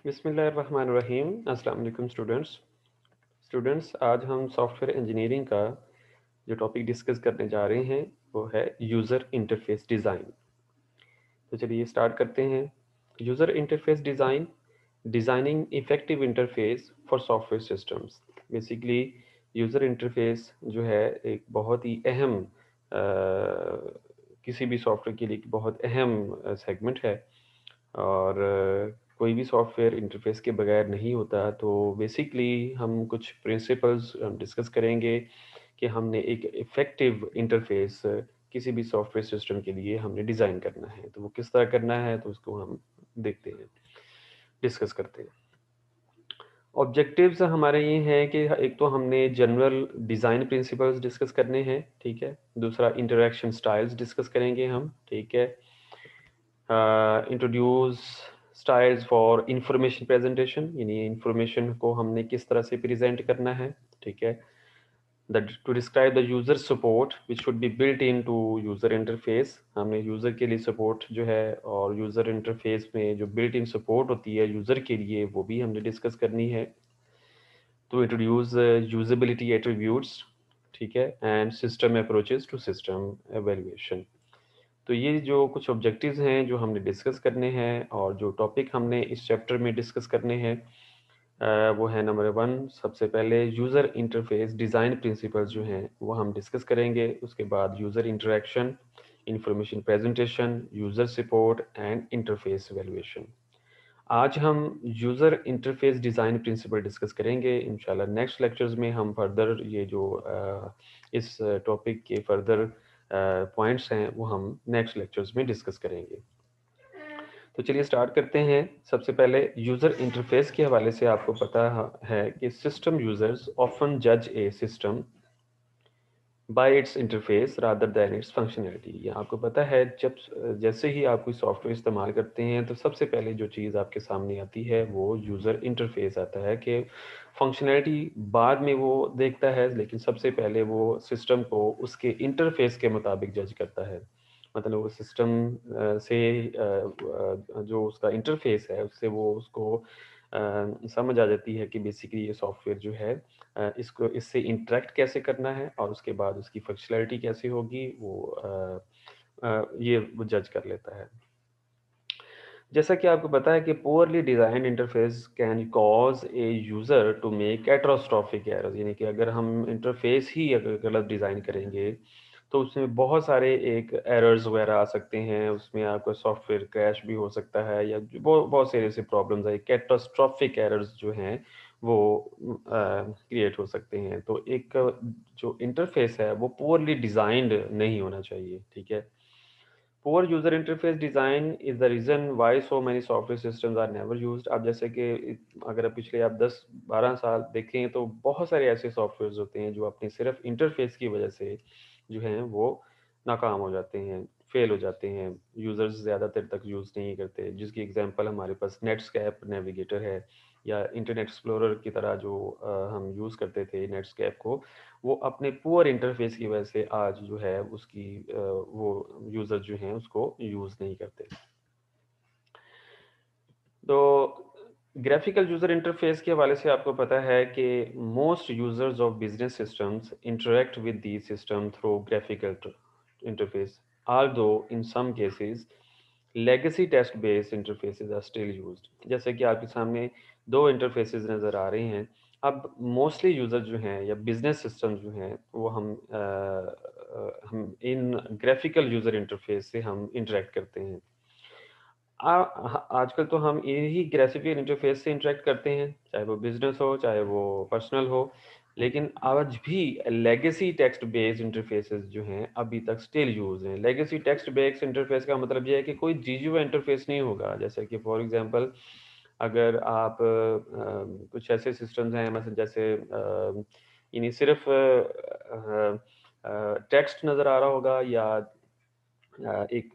बिस्मिल्लाहिर्रहमानिर्रहीम। अस्सलाम वालेकुम स्टूडेंट्स, आज हम सॉफ्टवेयर इंजीनियरिंग का जो टॉपिक डिस्कस करने जा रहे हैं वो है यूज़र इंटरफेस डिज़ाइन। तो चलिए स्टार्ट करते हैं। User interface design, designing effective interface for software systems. Basically user interface जो है एक बहुत ही अहम किसी भी सॉफ्टवेयर के लिए एक बहुत अहम सेगमेंट है। और कोई भी सॉफ्टवेयर इंटरफेस के बगैर नहीं होता। तो बेसिकली हम कुछ प्रिंसिपल्स डिस्कस करेंगे कि हमने एक इफ़ेक्टिव इंटरफेस किसी भी सॉफ्टवेयर सिस्टम के लिए हमने डिज़ाइन करना है। तो वो किस तरह करना है तो उसको हम देखते हैं, डिस्कस करते हैं। ऑब्जेक्टिव्स हमारे ये हैं कि एक तो हमने जनरल डिज़ाइन प्रिंसिपल्स डिस्कस करने हैं, ठीक है। दूसरा इंटरेक्शन स्टाइल्स डिस्कस करेंगे हम, ठीक है। Introduce styles for information presentation, यानी इंफॉर्मेशन को हमने किस तरह से प्रेजेंट करना है, ठीक है। That to describe the user support which should be built into user interface. हमने यूज़र के लिए सपोर्ट जो है और यूज़र इंटरफेस में जो बिल्ट इन सपोर्ट होती है यूज़र के लिए वो भी हमने डिस्कस करनी है। तो इंट्रोड्यूस यूजेबिलिटी एट्रीब्यूट्स, ठीक है, and system approaches to system evaluation. तो ये जो कुछ ऑब्जेक्टिव्स हैं जो हमने डिस्कस करने हैं और जो टॉपिक हमने इस चैप्टर में डिस्कस करने हैं वो है नंबर वन। सबसे पहले यूज़र इंटरफेस डिज़ाइन प्रिंसिपल्स जो हैं वो हम डिस्कस करेंगे। उसके बाद user interaction, information presentation, user support and interface evaluation. आज हम user interface design principle discuss करेंगे। इंशाल्लाह नेक्स्ट लेक्चर्स में हम फर्दर ये जो इस टॉपिक के फर्दर पॉइंट्स हैं वो हम नेक्स्ट लेक्चर्स में डिस्कस करेंगे। तो चलिए स्टार्ट करते हैं। सबसे पहले यूज़र इंटरफेस के हवाले से आपको पता है कि सिस्टम यूज़र्स ऑफन जज a system by its interface rather than its functionality. ये आपको पता है जब जैसे ही आप कोई सॉफ्टवेयर इस्तेमाल करते हैं तो सबसे पहले जो चीज़ आपके सामने आती है वो यूज़र इंटरफेस आता है कि फंक्शनैलिटी बाद में वो देखता है, लेकिन सबसे पहले वो सिस्टम को उसके इंटरफेस के मुताबिक जज करता है। मतलब वो सिस्टम से जो उसका इंटरफेस है उससे वो उसको समझ आ जाती है कि बेसिकली ये सॉफ्टवेयर जो है इसको इससे इंटरेक्ट कैसे करना है और उसके बाद उसकी फंक्शनैलिटी कैसे होगी वो ये वो जज कर लेता है। जैसा कि आपको पता है कि poorly designed interface can cause a user to make catastrophic errors, यानी कि अगर हम इंटरफेस ही अगर गलत डिज़ाइन करेंगे तो उसमें बहुत सारे एक एरर्स वगैरह आ सकते हैं। उसमें आपका सॉफ्टवेयर क्रैश भी हो सकता है या बहुत बहुत सारे ऐसे प्रॉब्लम्स है, कैटास्ट्रोफिक एरर्स जो हैं वो क्रिएट हो सकते हैं। तो एक जो इंटरफेस है वो पुअरली डिज़ाइंड नहीं होना चाहिए, ठीक है। Poor user interface design is the reason why so many software systems are never used। अब जैसे कि अगर आप पिछले आप 10-12 साल देखें तो बहुत सारे ऐसे सॉफ्टवेयर्स होते हैं जो अपने सिर्फ इंटरफेस की वजह से जो हैं वो नाकाम हो जाते हैं, फेल हो जाते हैं, यूज़र्स ज़्यादातर तक यूज़ नहीं करते। जिसकी एग्जांपल हमारे पास नेटस्कैप नेविगेटर है या इंटरनेट एक्सप्लोरर की तरह जो हम यूज़ करते थे नेटस्कैप को, वो अपने पुअर इंटरफेस की वजह से आज जो है उसकी वो यूज़र जो हैं उसको यूज़ नहीं करते। तो ग्राफिकल यूज़र इंटरफेस के हवाले से आपको पता है कि most users of business systems interact with the system through graphical interface, although in some cases legacy text based interfaces are still used. जैसे कि आपके सामने दो इंटरफेसेस नज़र आ रहे हैं। अब मोस्टली यूज़र जो हैं या बिजनेस सिस्टम जो हैं वो हम इन ग्राफिकल यूज़र इंटरफेस से हम इंटरेक्ट करते हैं। आजकल तो हम यही ग्राफिकल इंटरफेस से इंटरेक्ट करते हैं, चाहे वो बिजनेस हो चाहे वो पर्सनल हो। लेकिन आज भी लेगेसी टेक्स्ट बेस्ड इंटरफेसेस जो हैं अभी तक स्टिल यूज हैं। लेगेसी टेक्स्ट बेस्ड इंटरफेस का मतलब ये है कि कोई जीयूआई इंटरफेस नहीं होगा। जैसे कि फॉर एग्जांपल अगर आप कुछ ऐसे सिस्टम्स हैं मतलब जैसे यानी सिर्फ टेक्स्ट नज़र आ रहा होगा या एक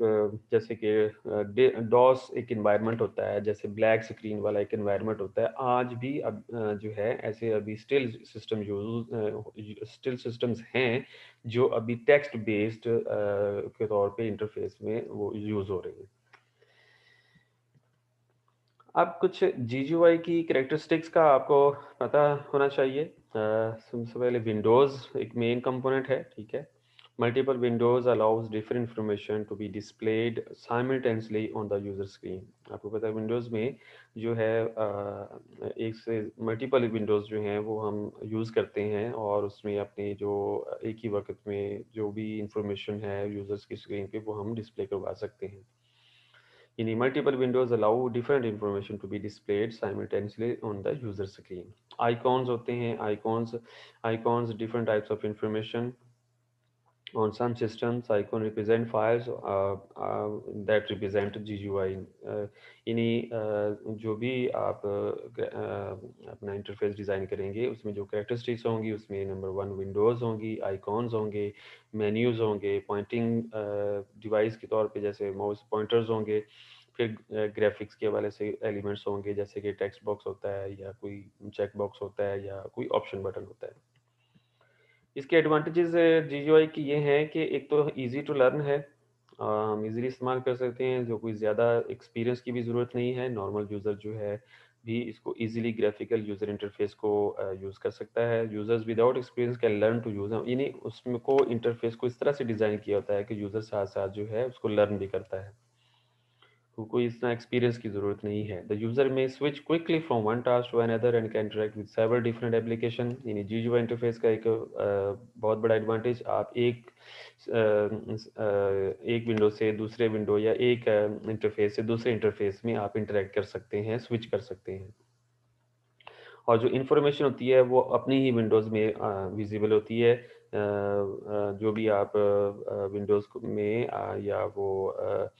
जैसे कि डॉस एक एनवायरनमेंट होता है, जैसे ब्लैक स्क्रीन वाला एक एनवायरनमेंट होता है। आज भी अब जो है ऐसे अभी स्टिल सिस्टम्स हैं जो अभी टेक्स्ट बेस्ड के तौर पे इंटरफेस में वो यूज़ हो रहे हैं। अब कुछ GUI की कैरेक्टरिस्टिक्स का आपको पता होना चाहिए। सबसे पहले विंडोज़ एक मेन कंपोनेंट है, ठीक है। Multiple windows allows different information to be displayed simultaneously on the user screen. आपको पता है विंडोज़ में जो है एक से मल्टीपल विंडोज़ जो हैं वो हम यूज़ करते हैं और उसमें अपनी जो एक ही वक्त में जो भी इंफॉर्मेशन है यूज़र्स की स्क्रीन पे वो हम डिस्प्ले करवा सकते हैं। In multiple windows allow different information to be displayed simultaneously on the user screen. Icons होते हैं, icons different types of information. On some systems, icon represent files that represent GUI. इन्हीं जो भी आप अपना इंटरफेस डिज़ाइन करेंगे उसमें जो कैरेक्टरिस्टिक्स होंगी उसमें नंबर वन विंडोज़ होंगी, आइकॉन्स होंगे, मेन्यूज़ होंगे, पॉइंटिंग डिवाइस के तौर पे जैसे माउस पॉइंटर्स होंगे, फिर ग्राफिक्स के हवाले से एलिमेंट्स होंगे जैसे कि टेक्स्ट बॉक्स होता है या कोई चेक बॉक्स होता है या कोई ऑप्शन बटन होता है। इसके एडवांटेजेस GUI की ये हैं कि एक तो ईज़ी टू लर्न है, हम ईज़िली इस्तेमाल कर सकते हैं, जो कोई ज़्यादा एक्सपीरियंस की भी ज़रूरत नहीं है, नॉर्मल यूज़र जो है भी इसको ईज़िली ग्राफिकल यूज़र इंटरफेस को यूज़ कर सकता है। Users without experience can learn to use यानी उसमें को इंटरफेस को इस तरह से डिज़ाइन किया होता है कि यूज़र साथ-साथ जो है उसको लर्न भी करता है। तो कोई इतना एक्सपीरियंस की ज़रूरत नहीं है। द यूज़र में switch quickly from one task to another and can interact with several different application. यानी GUI इंटरफेस का एक बहुत बड़ा एडवांटेज आप एक विंडो से दूसरे विंडो या एक इंटरफेस से दूसरे इंटरफेस में आप इंटरैक्ट कर सकते हैं, स्विच कर सकते हैं। और जो इन्फॉर्मेशन होती है वो अपनी ही विंडोज़ में विजिबल होती है। जो भी आप विंडोज़ में या वो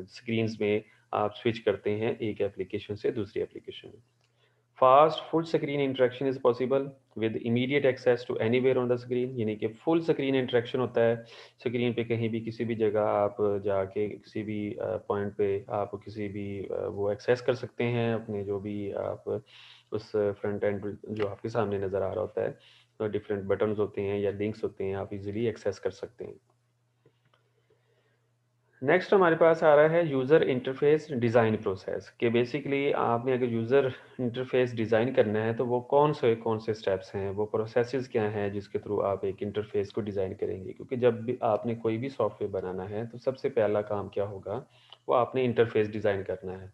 स्क्रीन्स में आप स्विच करते हैं एक एप्लीकेशन से दूसरी एप्लीकेशन में। Fast full screen interaction is possible with immediate access to anywhere on the screen, यानी कि फुल स्क्रीन इंटरेक्शन होता है स्क्रीन पे कहीं भी किसी भी जगह आप जाके किसी भी पॉइंट पे आप किसी भी वो एक्सेस कर सकते हैं अपने जो भी आप उस फ्रंट एंड जो आपके सामने नज़र आ रहा होता है, डिफरेंट बटन्स होते हैं या लिंक्स होते हैं, आप इजीली एक्सेस कर सकते हैं। नेक्स्ट हमारे पास आ रहा है यूज़र इंटरफेस डिज़ाइन प्रोसेस कि बेसिकली आपने अगर यूज़र इंटरफेस डिज़ाइन करना है तो वो कौन से स्टेप्स हैं, वो प्रोसेसेस क्या हैं जिसके थ्रू आप एक इंटरफेस को डिज़ाइन करेंगे, क्योंकि जब भी आपने कोई भी सॉफ्टवेयर बनाना है तो सबसे पहला काम क्या होगा, वो आपने इंटरफेस डिज़ाइन करना है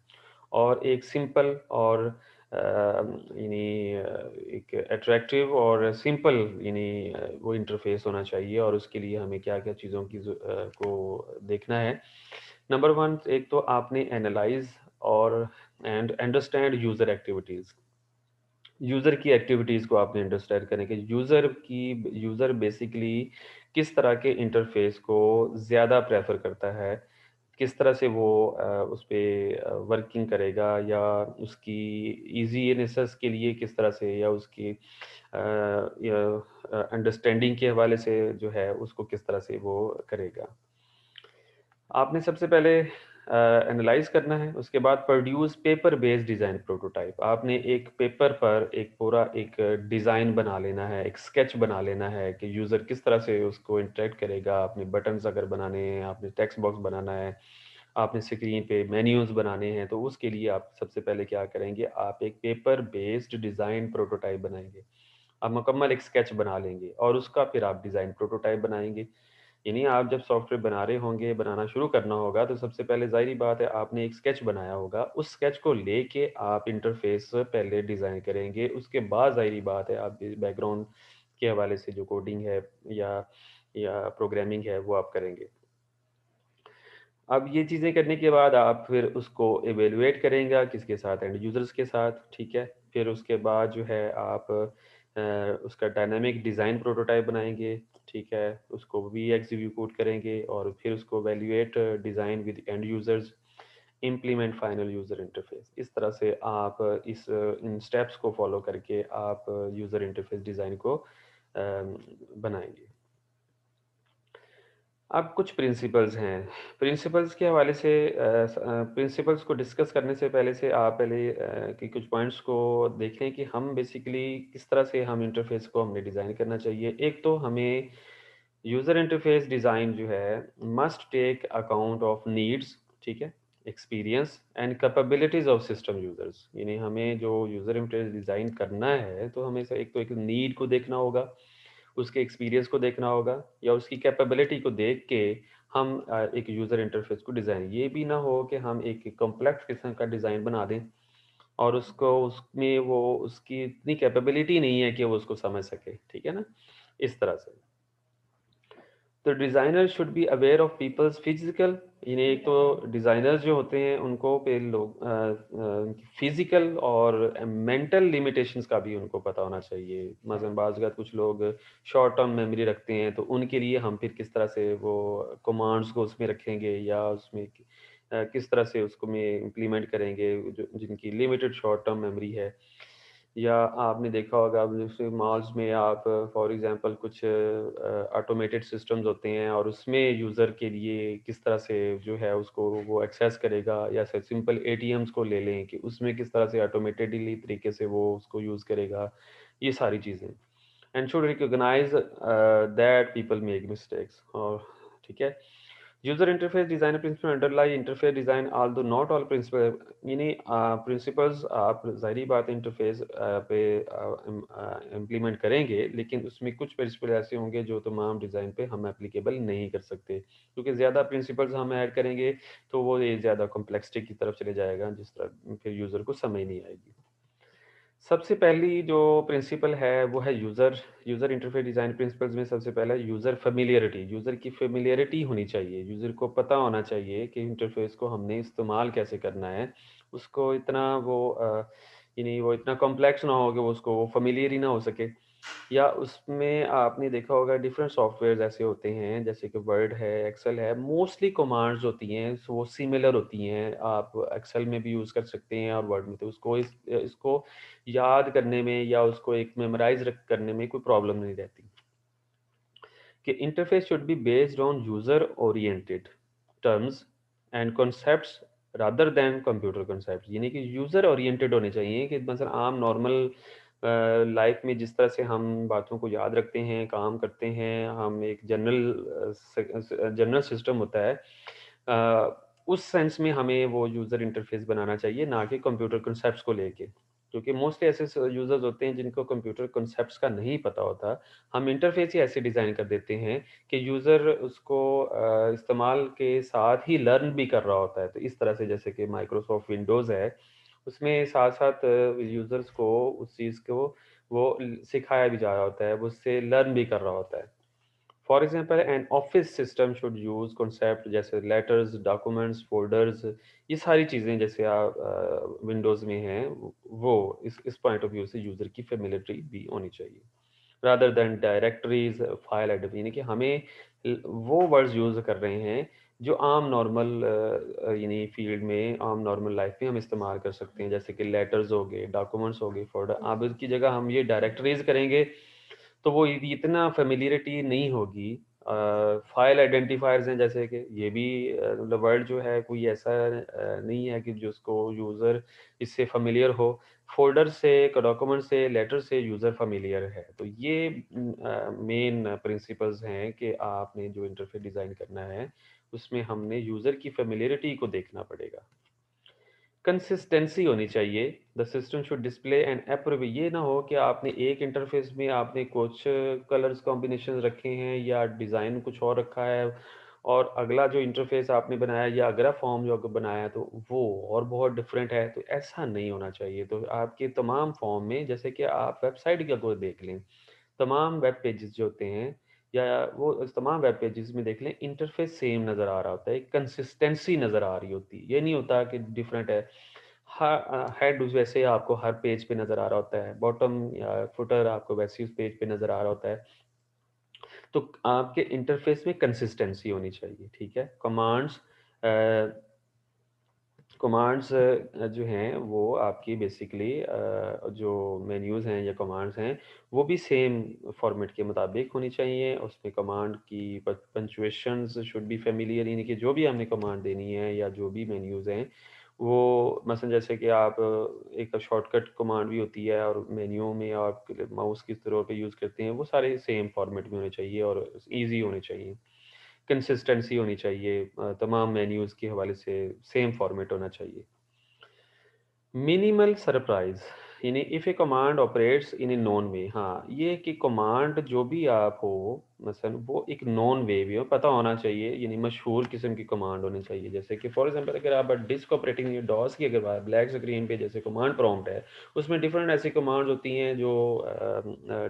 और एक सिंपल और एक अट्रैक्टिव और सिंपल वो इंटरफेस होना चाहिए और उसके लिए हमें क्या-क्या चीज़ों की को देखना है। नंबर 1 एक तो आपने एनालाइज़ और and understand user activities. User की एक्टिविटीज़ को आपने अंडरस्टैंड करने के यूज़र बेसिकली किस तरह के इंटरफेस को ज़्यादा प्रेफ़र करता है, किस तरह से वो उस पे वर्किंग करेगा या उसकी ईज़ीनेस के लिए किस तरह से या उसकी अंडरस्टैंडिंग के हवाले से जो है उसको किस तरह से वो करेगा। आपने सबसे पहले एनालाइज़ करना है, उसके बाद produce paper based design prototype. आपने एक पेपर पर एक पूरा एक डिज़ाइन बना लेना है, एक स्केच बना लेना है कि यूज़र किस तरह से उसको इंटरैक्ट करेगा। आपने बटन्स अगर बनाने हैं, आपने टेक्स्ट बॉक्स बनाना है, आपने स्क्रीन पे मेन्यूज़ बनाने हैं, तो उसके लिए आप सबसे पहले क्या करेंगे, आप एक पेपर बेस्ड डिज़ाइन प्रोटोटाइप बनाएँगे। आप मुकम्मल एक स्केच बना लेंगे और उसका फिर आप डिज़ाइन प्रोटोटाइप बनाएँगे। यानी आप जब सॉफ्टवेयर बना रहे होंगे, बनाना शुरू करना होगा, तो सबसे पहले ज़ाहिर-सी बात है आपने एक स्केच बनाया होगा, उस स्केच को लेके आप इंटरफ़ेस पहले डिज़ाइन करेंगे, उसके बाद ज़ाहिर-सी बात है आप बैकग्राउंड के हवाले से जो कोडिंग है या प्रोग्रामिंग है वो आप करेंगे। अब ये चीज़ें करने के बाद आप फिर उसको इवैल्यूएट करेंगे किसके साथ, एंड यूज़र्स के साथ, ठीक है? फिर उसके बाद जो है आप उसका डायनामिक डिज़ाइन प्रोटोटाइप बनाएँगे, ठीक है? उसको भी एग्ज़ीक्यूट करेंगे और फिर उसको evaluate design with end users, implement final user interface. इस तरह से आप इन स्टेप्स को फ़ॉलो करके आप यूज़र इंटरफ़ेस डिज़ाइन को बनाएँगे। अब कुछ प्रिंसिपल्स हैं। प्रिंसिपल्स के हवाले से प्रिंसिपल्स को डिस्कस करने से पहले से आप पहले कि कुछ पॉइंट्स को देख लें कि हम बेसिकली किस तरह से हम इंटरफ़ेस को हमने डिज़ाइन करना चाहिए। एक तो हमें यूज़र इंटरफ़ेस डिज़ाइन जो है must take account of needs, ठीक है? Experience and capabilities of system users, यानी हमें जो यूजर इंटरफेस डिज़ाइन करना है तो हमें से एक तो एक नीड को देखना होगा, उसके एक्सपीरियंस को देखना होगा, या उसकी कैपेबिलिटी को देख के हम एक यूज़र इंटरफेस को डिज़ाइन, ये भी ना हो कि हम एक कॉम्प्लेक्स किस्म का डिज़ाइन बना दें और उसको उसमें वो उसकी इतनी कैपेबिलिटी नहीं है कि वो उसको समझ सके, ठीक है ना, इस तरह से। तो designer should be aware of people's physical, यानी एक तो डिज़ाइनर्स जो होते हैं उनको पे लोग फिजिकल और मेंटल लिमिटेशंस का भी उनको पता होना चाहिए। मसलन बाज़ अगर कुछ लोग शॉर्ट टर्म मेमोरी रखते हैं तो उनके लिए हम फिर किस तरह से वो कमांड्स को उसमें रखेंगे या उसमें किस तरह से उसको में इम्प्लीमेंट करेंगे जो जिनकी लिमिटेड शॉर्ट टर्म मेमोरी है। या आपने देखा होगा अब जैसे मॉल्स में आप फॉर एग्जांपल कुछ ऑटोमेटेड सिस्टम्स होते हैं और उसमें यूज़र के लिए किस तरह से जो है उसको वो एक्सेस करेगा, या फिर सिंपल एटीएम्स को ले लें कि उसमें किस तरह से ऑटोमेटेडली तरीके से वो उसको यूज़ करेगा, ये सारी चीज़ें। And should recognise that people make mistakes, और ठीक है। User interface design principle underlie interface design although not all principle, यानी प्रिंसिपल्स आप जाहिर बात इंटरफेस पे इम्प्लीमेंट करेंगे, लेकिन उसमें कुछ प्रिंसिपल ऐसे होंगे जो तमाम डिज़ाइन पे हम एप्लीकेबल नहीं कर सकते, क्योंकि ज़्यादा प्रिंसिपल्स हम ऐड करेंगे तो वो ये ज़्यादा कॉम्प्लेक्सिटी की तरफ चले जाएगा, जिस तरह फिर यूज़र को समझ नहीं आएगी। सबसे पहली जो प्रिंसिपल है वो है यूज़र इंटरफेस डिज़ाइन प्रिंसिपल्स में सबसे पहला यूज़र फ़ेमिलियरिटी, यूज़र की फ़ेमिलियरिटी होनी चाहिए, यूज़र को पता होना चाहिए कि इंटरफेस को हमने इस्तेमाल कैसे करना है। उसको इतना वो यानी वो इतना कॉम्प्लेक्स ना हो कि वो उसको वो फ़ेमिलियर ही ना हो सके। या उसमें आपने देखा होगा डिफरेंट सॉफ्टवेयर्स ऐसे होते हैं जैसे कि वर्ड है, एक्सेल है, मोस्टली कमांड्स होती हैं सो वो सिमिलर होती हैं। आप एक्सेल में भी यूज़ कर सकते हैं और वर्ड में, तो उसको इसको याद करने में या उसको एक मेमोराइज करने में कोई प्रॉब्लम नहीं रहती। कि interface should be based on user oriented terms and concepts rather than computer concepts, यानी कि यूजर ओरिएंटेड होने चाहिए कि मतलब आम नॉर्मल लाइफ में जिस तरह से हम बातों को याद रखते हैं, काम करते हैं, हम एक जनरल सिस्टम होता है, उस सेंस में हमें वो यूज़र इंटरफेस बनाना चाहिए, ना कि कंप्यूटर कॉन्सेप्ट्स को लेके, क्योंकि मोस्टली ऐसे यूज़र्स होते हैं जिनको कंप्यूटर कॉन्सेप्ट्स का नहीं पता होता। हम इंटरफेस ही ऐसे डिज़ाइन कर देते हैं कि यूज़र उसको इस्तेमाल के साथ ही लर्न भी कर रहा होता है। तो इस तरह से जैसे कि माइक्रोसॉफ्ट विंडोज़ है, उसमें साथ-साथ यूज़र्स को उस चीज़ को वो सिखाया भी जा रहा होता है, वो उससे लर्न भी कर रहा होता है। For example an office system should use concept जैसे लेटर्स, डॉक्यूमेंट्स, फ़ोल्डर्स, ये सारी चीज़ें जैसे आप विंडोज़ में हैं, वो इस पॉइंट ऑफ व्यू से यूज़र की फ़ेमिलियरिटी भी होनी चाहिए। Rather than directories, file editor, यानी कि हमें वो वर्ड्स यूज़ कर रहे हैं जो आम नॉर्मल यानी फ़ील्ड में, आम नॉर्मल लाइफ़ में हम इस्तेमाल कर सकते हैं, जैसे कि लेटर्स हो गए, डॉक्यूमेंट्स हो गए, फ़ोल्डर। अब इसकी जगह हम ये डायरेक्टरीज़ करेंगे तो वो इतना फ़ैमिलियरिटी नहीं होगी। फ़ाइल आइडेंटिफ़ायर्स हैं जैसे कि ये भी मतलब वर्ड जो है कोई ऐसा नहीं है कि जिसको यूज़र इससे फ़ैमिलियर हो। फ़ोल्डर से, डॉक्यूमेंट से, लेटर से यूज़र फ़ैमिलियर है। तो ये मेन प्रिंसिपल्स हैं कि आपने जो इंटरफ़ेस डिज़ाइन करना है, उसमें हमने यूज़र की फ़ैमिलियरिटी को देखना पड़ेगा। कंसिस्टेंसी होनी चाहिए। The system should display and approve, ये ना हो कि आपने एक इंटरफेस में आपने कुछ कलर्स कॉम्बिनेशन रखे हैं या डिज़ाइन कुछ और रखा है, और अगला जो इंटरफेस आपने बनाया या अगला फॉर्म जो बनाया है तो वो और बहुत डिफरेंट है। तो ऐसा नहीं होना चाहिए। तो आपके तमाम फॉर्म में जैसे कि आप वेबसाइट का कोई देख लें, तमाम वेब पेजेस जो होते हैं या वो उस तमाम वेब पेजेस में देख लें, इंटरफेस सेम नज़र आ रहा होता है, कंसिस्टेंसी नज़र आ रही होती है। ये नहीं होता कि डिफरेंट है। हेड वैसे ही आपको हर पेज पे नज़र आ रहा होता है, बॉटम या फुटर आपको वैसे ही उस पेज पे नज़र आ रहा होता है। तो आपके इंटरफेस में कंसिस्टेंसी होनी चाहिए, ठीक है। कमांड्स जो हैं वो आपकी बेसिकली जो मेन्यूज़ हैं या कमांड्स हैं वो भी सेम फॉर्मेट के मुताबिक होनी चाहिए। उसमें कमांड की पंक्चुएशंस शुड बी फेमिलियर, यानी कि जो भी हमने कमांड देनी है या जो भी मेन्यूज़ हैं वो मसलन जैसे कि आप एक शॉर्टकट कमांड भी होती है और मेन्यू में आप माउस किस तरह पे यूज़ करते हैं, वो सारे सेम फॉर्मेट में होने चाहिए और ईजी होने चाहिए। कंसिस्टेंसी होनी चाहिए, तमाम मेन्यूज़ के हवाले से सेम फॉर्मेट होना चाहिए। मिनिमल सरप्राइज़ यानी if a command operates in a known way, हाँ, ये कि कमांड जो भी आप हो मसलन वो एक नोन वे भी हो, पता होना चाहिए, यानी मशहूर किस्म की कमांड होनी चाहिए। जैसे कि फॉर एग्ज़ाम्पल अगर आप डिस्क ऑपरेटिंग डॉस की अगर बात ब्लैक स्क्रीन पे जैसे कमांड प्रॉम्प्ट है, उसमें डिफरेंट ऐसी कमांड्स होती हैं जो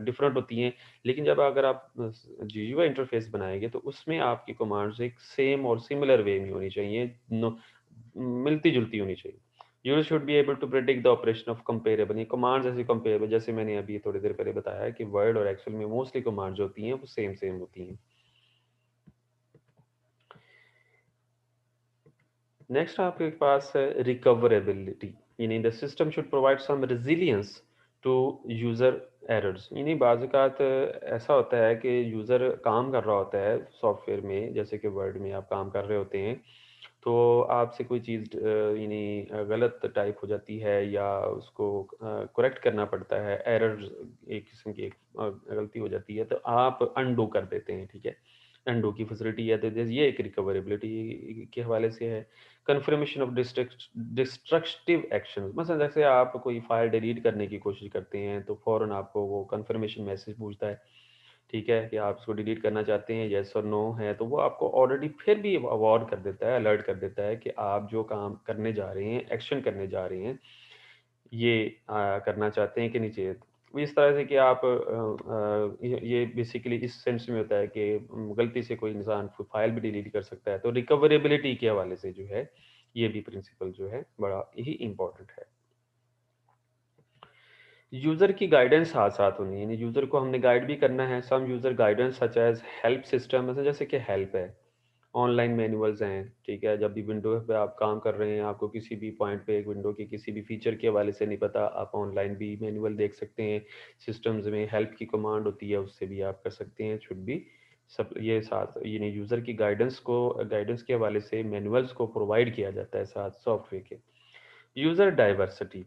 डिफरेंट होती हैं, लेकिन जब अगर आप जीयूआई इंटरफ़ेस बनाएँगे तो उसमें आपकी कमांड्स एक सेम और सिमिलर वे में होनी चाहिए, मिलती-जुलती होनी चाहिए। You should be able to predict the operation of comparable, ये कमांड्स ऐसी कंपेरेबल, जैसे मैंने अभी थोड़ी देर पहले बताया कि वर्ड और एक्सेल में मोस्टली कमांड्स होती हैं वो सेम सेम होती हैं। नेक्स्ट आपके पास है रिकवरेबिलिटी, यानी the system should provide some resilience to user errors, यानी बाज़ औक़ात ऐसा होता है कि यूज़र काम कर रहा होता है सॉफ्टवेयर में, जैसे कि वर्ड में आप काम कर रहे होते हैं, तो आपसे कोई चीज़ गलत टाइप हो जाती है या उसको करेक्ट करना पड़ता है, एरर एक किस्म की एक गलती हो जाती है, तो आप अनडू कर देते हैं, ठीक है? अनडू की फैसिलिटी है, तो ये एक रिकवरेबिलिटी के हवाले से है। कन्फर्मेशन ऑफ डिस्ट्रक्टिव एक्शन, मतलब जैसे आप कोई फाइल डिलीट करने की कोशिश करते हैं तो फ़ौरन आपको वो कन्फर्मेशन मैसेज पूछता है, ठीक है, कि आप इसको डिलीट करना चाहते हैं, येस और नो है, तो वो आपको ऑलरेडी फिर भी अवार्ड कर देता है, अलर्ट कर देता है कि आप जो काम करने जा रहे हैं, एक्शन करने जा रहे हैं, ये करना चाहते हैं कि नहीं चाहिए। तो इस तरह से कि आप ये बेसिकली इस सेंस में होता है कि गलती से कोई इंसान फाइल भी डिलीट कर सकता है, तो रिकवरेबिलिटी के हवाले से जो है, ये भी प्रिंसिपल जो है बड़ा ही इम्पोर्टेंट है। यूज़र की गाइडेंस साथ-साथ होनी है, यानी यूज़र को हमने गाइड भी करना है। Some user guidance such as help system, मतलब जैसे कि हेल्प है, ऑनलाइन मैनुअल्स हैं, ठीक है? जब भी विंडो पे आप काम कर रहे हैं, आपको किसी भी पॉइंट पे एक विंडो के किसी भी फीचर के हवाले से नहीं पता, आप ऑनलाइन भी मैनुअल देख सकते हैं। सिस्टम्स में हेल्प की कमांड होती है, उससे भी आप कर सकते हैं, शुड बी सब ये साथ यानी यूज़र की गाइडेंस के हवाले से मैनुअल्स को प्रोवाइड किया जाता है साथ सॉफ्टवेयर के। यूज़र डाइवर्सिटी,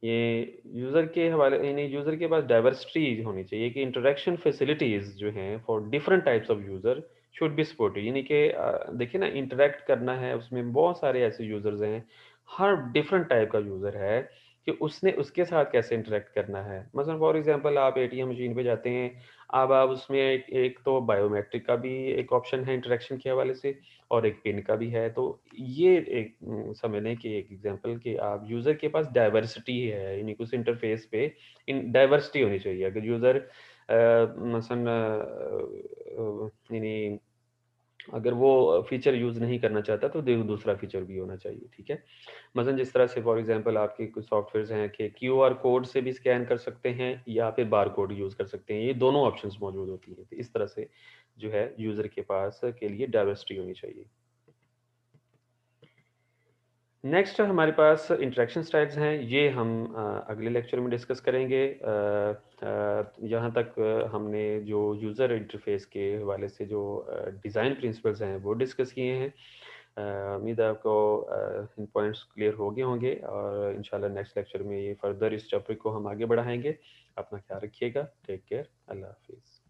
ये यूज़र के हवाले यानी यूज़र के पास डाइवर्सिटी होनी चाहिए कि इंटरैक्शन फैसिलिटीज़ जो हैं for different types of user should be supported, यानी कि देखिए ना, इंटरैक्ट करना है उसमें बहुत सारे ऐसे यूज़र्स हैं, हर डिफरेंट टाइप का यूज़र है कि उसने उसके साथ कैसे इंटरैक्ट करना है। मतलब फॉर एग्ज़ाम्पल आप एटीएम मशीन पे जाते हैं, अब आप उसमें एक तो बायोमेट्रिक का भी एक ऑप्शन है इंटरैक्शन के हवाले से और एक पिन का भी है। तो ये एक समझ लें कि एक एग्ज़ाम्पल कि आप यूज़र के पास डाइवर्सिटी है, यानी उस इंटरफ़ेस पे इन डाइवर्सिटी होनी चाहिए। अगर यूज़र मसलन यानी अगर वो फ़ीचर यूज़ नहीं करना चाहता तो दूसरा फ़ीचर भी होना चाहिए, ठीक है? मसलन जिस तरह से फॉर एग्ज़ाम्पल आपके कुछ सॉफ्टवेयर्स हैं कि क्यूआर कोड से भी स्कैन कर सकते हैं या फिर बारकोड यूज़ कर सकते हैं। ये दोनों ऑप्शंस मौजूद होती हैं। तो इस तरह से जो है यूज़र के पास के लिए डाइवर्सिटी होनी चाहिए। नेक्स्ट हमारे पास इंटरेक्शन स्टाइल्स हैं, ये हम अगले लेक्चर में डिस्कस करेंगे। यहाँ तक हमने जो यूज़र इंटरफेस के हवाले से जो डिज़ाइन प्रिंसिपल्स हैं वो डिस्कस किए हैं। उम्मीद है आपको इन पॉइंट्स क्लियर हो गए होंगे और इंशाल्लाह नेक्स्ट लेक्चर में ये फर्दर इस टॉपिक को हम आगे बढ़ाएंगे। अपना ख्याल रखिएगा। Take care. अल्लाह हाफिज़।